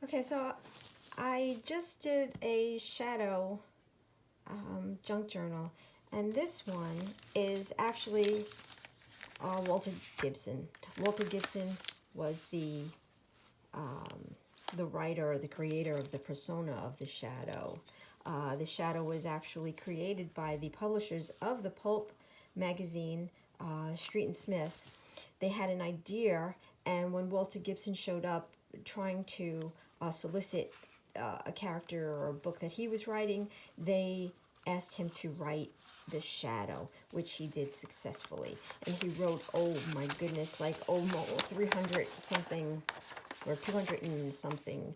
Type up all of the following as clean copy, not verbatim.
Okay, so I just did a shadow junk journal, and this one is actually Walter Gibson. Walter Gibson was the writer or the creator of the persona of the shadow. The shadow was actually created by the publishers of the pulp magazine, Street and Smith. They had an idea, and when Walter Gibson showed up trying to solicit a character or a book that he was writing, they asked him to write the shadow, which he did successfully. And he wrote, oh my goodness, like almost 300 something or 200 and something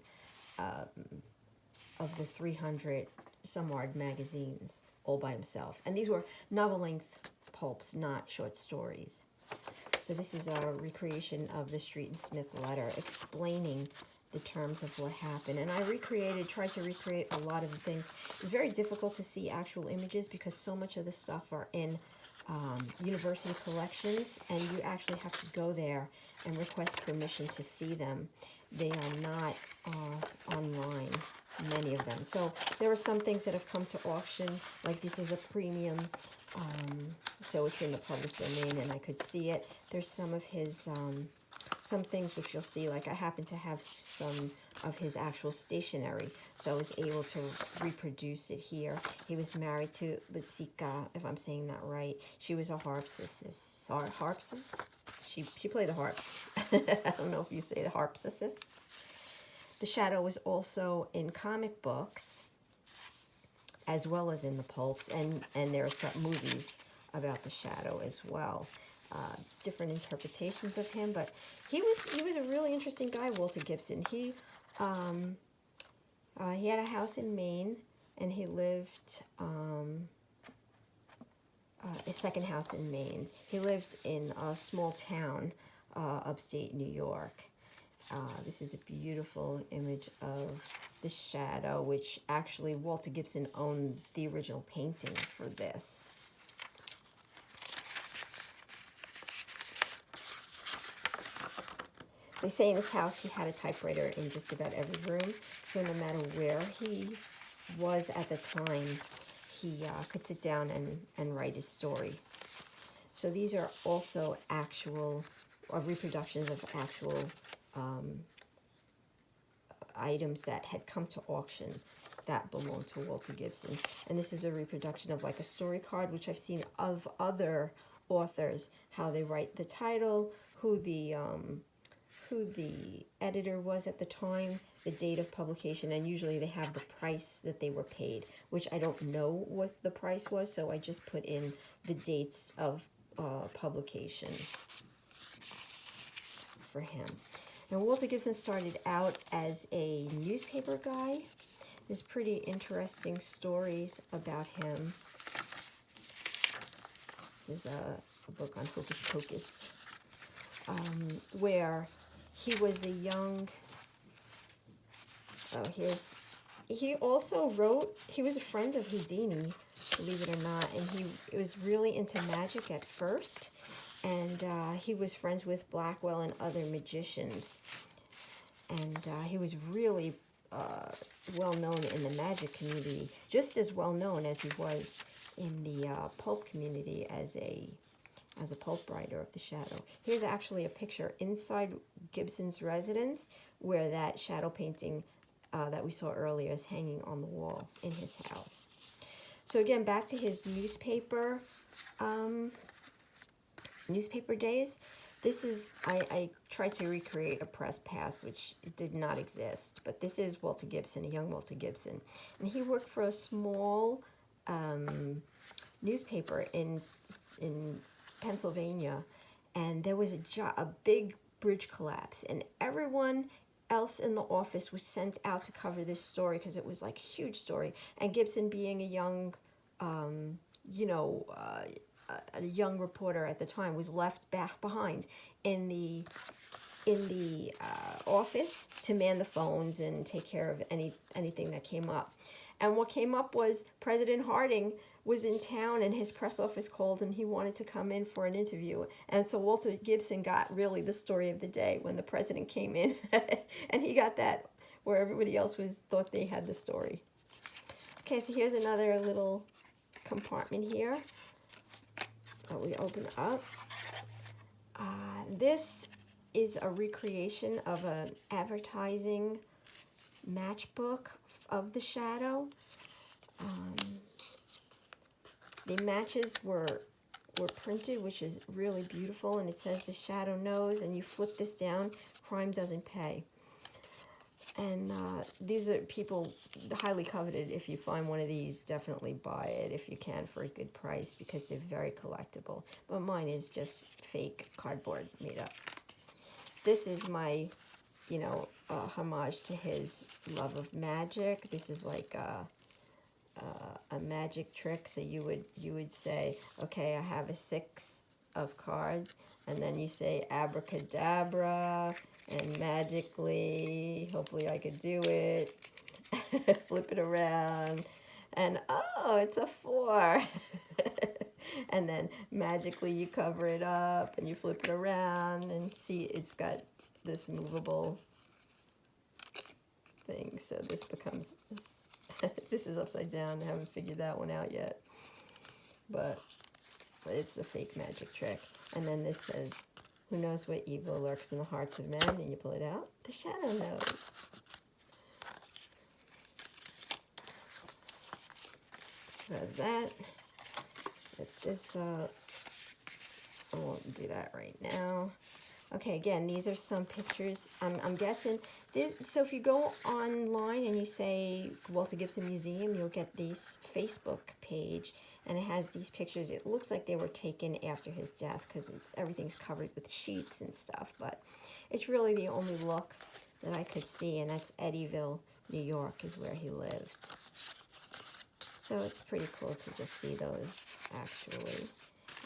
of the 300 some odd magazines all by himself. And these were novel-length pulps, not short stories. So this is a recreation of the Street and Smith letter explaining the terms of what happened. And I tried to recreate a lot of the things. It's very difficult to see actual images because so much of the stuff are in university collections, and you actually have to go there and request permission to see them. They are not online, many of them. So there are some things that have come to auction, like this is a premium, so it's in the public domain and I could see it. There's some of his, some things which you'll see, like I happen to have some of his actual stationery, so I was able to reproduce it here. He was married to Litsika, if I'm saying that right. She was a harpsist. Harpsist? She played the harp. I don't know if you say the harpsist. The shadow was also in comic books, as well as in the pulps, and there are some movies about the shadow as well. Different interpretations of him, but he was a really interesting guy, Walter Gibson. He had a house in Maine, and he lived a second house in Maine. He lived in a small town upstate New York. This is a beautiful image of the shadow, which actually Walter Gibson owned the original painting for this. They say in his house he had a typewriter in just about every room, so no matter where he was at the time, he could sit down and write his story. So these are also actual reproductions of actual items that had come to auction that belonged to Walter Gibson. And this is a reproduction of like a story card, which I've seen of other authors, how they write the title, who the editor was at the time, the date of publication, and usually they have the price that they were paid, which I don't know what the price was, so I just put in the dates of publication for him. Now, Walter Gibson started out as a newspaper guy. There's pretty interesting stories about him. This is a book on Hocus Pocus, where he was a young, he also wrote, he was a friend of Houdini, believe it or not, and he was really into magic at first, and he was friends with Blackwell and other magicians, and he was really well known in the magic community, just as well known as he was in the pulp community as a pulp writer of the shadow. Here's actually a picture inside Gibson's residence where that shadow painting that we saw earlier is hanging on the wall in his house. So again, back to his newspaper days. This is, I tried to recreate a press pass, which did not exist, but this is Walter Gibson, a young Walter Gibson. And he worked for a small newspaper in Pennsylvania, and there was a big bridge collapse, and everyone else in the office was sent out to cover this story because it was like a huge story. And Gibson, being a young, a young reporter at the time, was left back behind in the office to man the phones and take care of anything that came up. And what came up was President Harding was in town, and his press office called him. He wanted to come in for an interview. And so Walter Gibson got really the story of the day when the president came in. And he got that where everybody else thought they had the story. Okay, so here's another little compartment here that we open up. This is a recreation of an advertising matchbook of the shadow. The matches were printed, which is really beautiful, and it says the shadow knows, and you flip this down, crime doesn't pay. And these are people highly coveted. If you find one of these, definitely buy it if you can for a good price, because they're very collectible. But mine is just fake cardboard made up. This is my, homage to his love of magic. This is like a magic trick. So you would say, okay, I have a 6 of cards, and then you say abracadabra, and magically, hopefully I could do it, flip it around, and oh, it's a 4. And then magically you cover it up and you flip it around, and see, it's got this movable thing. So this becomes this. This is upside down. I haven't figured that one out yet. But it's a fake magic trick. And then this says, who knows what evil lurks in the hearts of men? And you pull it out. The shadow knows. So that's that. Get this up. I won't do that right now. Okay, again, these are some pictures. I'm guessing this. So if you go online and you say Walter Gibson Museum, you'll get this Facebook page, and it has these pictures. It looks like they were taken after his death, because everything's covered with sheets and stuff. But it's really the only look that I could see, and that's Eddyville, New York, is where he lived. So it's pretty cool to just see those actually.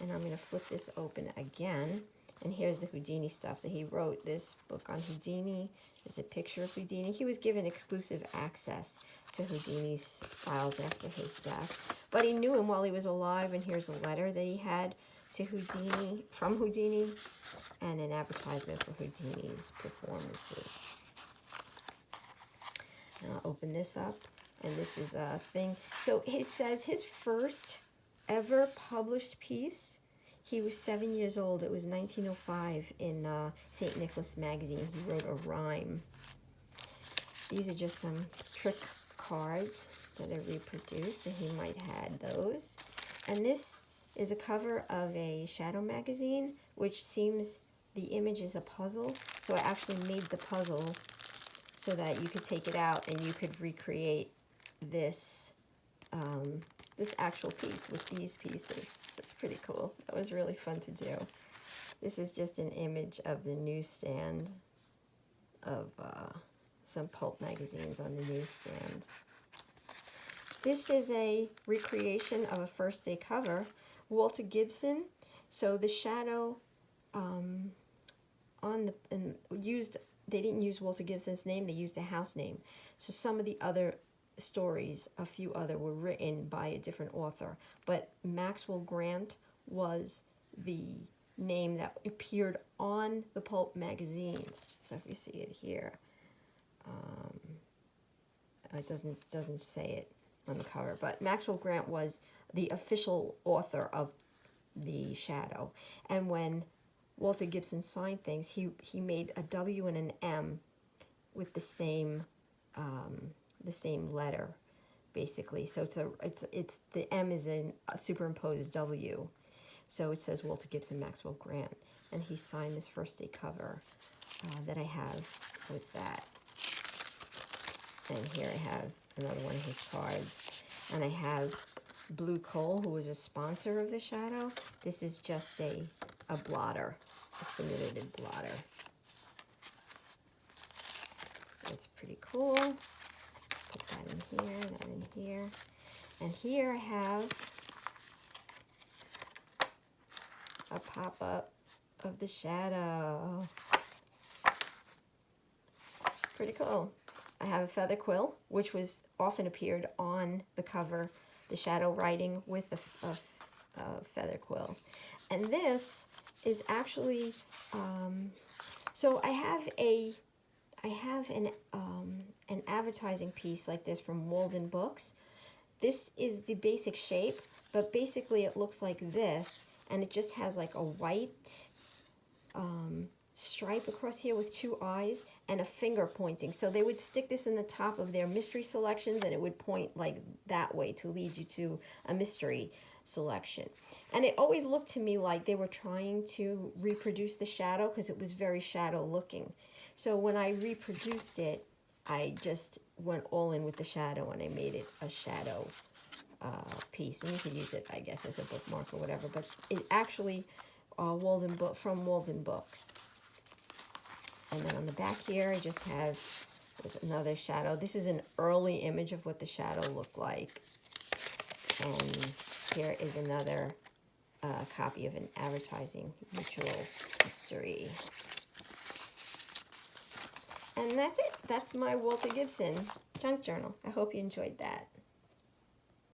And I'm going to flip this open again. And here's the Houdini stuff. So he wrote this book on Houdini. There's a picture of Houdini. He was given exclusive access to Houdini's files after his death. But he knew him while he was alive, and here's a letter that he had to Houdini, from Houdini, and an advertisement for Houdini's performances. And I'll open this up, and this is a thing. So it says his first ever published piece, he was 7 years old. It was 1905 in St. Nicholas magazine. He wrote a rhyme. These are just some trick cards that I reproduced, and he might have had those. And this is a cover of a shadow magazine, which seems the image is a puzzle. So I actually made the puzzle so that you could take it out and you could recreate this this actual piece with these pieces. So it's pretty cool. That was really fun to do. This is just an image of the newsstand of some pulp magazines on the newsstand. This is a recreation of a first day cover. Walter Gibson. So the shadow they didn't use Walter Gibson's name, they used a house name. So some of the other stories, a few other, were written by a different author, but Maxwell Grant was the name that appeared on the pulp magazines. So if you see it here, it doesn't say it on the cover, but Maxwell Grant was the official author of the shadow. And when Walter Gibson signed things, he made a W and an M with the same letter, basically. So it's the M is in a superimposed W. So it says Walter Gibson Maxwell Grant, and he signed this first day cover that I have with that. And here I have another one of his cards, and I have Blue Coal, who was a sponsor of the shadow. This is just a blotter, a simulated blotter. That's pretty cool. Put that in here, that in here. And here I have a pop-up of the shadow. Pretty cool. I have a feather quill, which was often appeared on the cover, the shadow writing with a feather quill. And this is actually, so I have an advertising piece like this from Walden Books. This is the basic shape, but basically it looks like this, and it just has like a white stripe across here with two eyes and a finger pointing. So they would stick this in the top of their mystery selections, and it would point like that way to lead you to a mystery selection. And it always looked to me like they were trying to reproduce the shadow because it was very shadow looking. So when I reproduced it, I just went all in with the shadow and I made it a shadow piece. And you could use it, I guess, as a bookmark or whatever. But it actually from Walden Books. And then on the back here, I just have another shadow. This is an early image of what the shadow looked like. And here is another copy of an advertising mutual history. And that's it. That's my Walter Gibson junk journal. I hope you enjoyed that.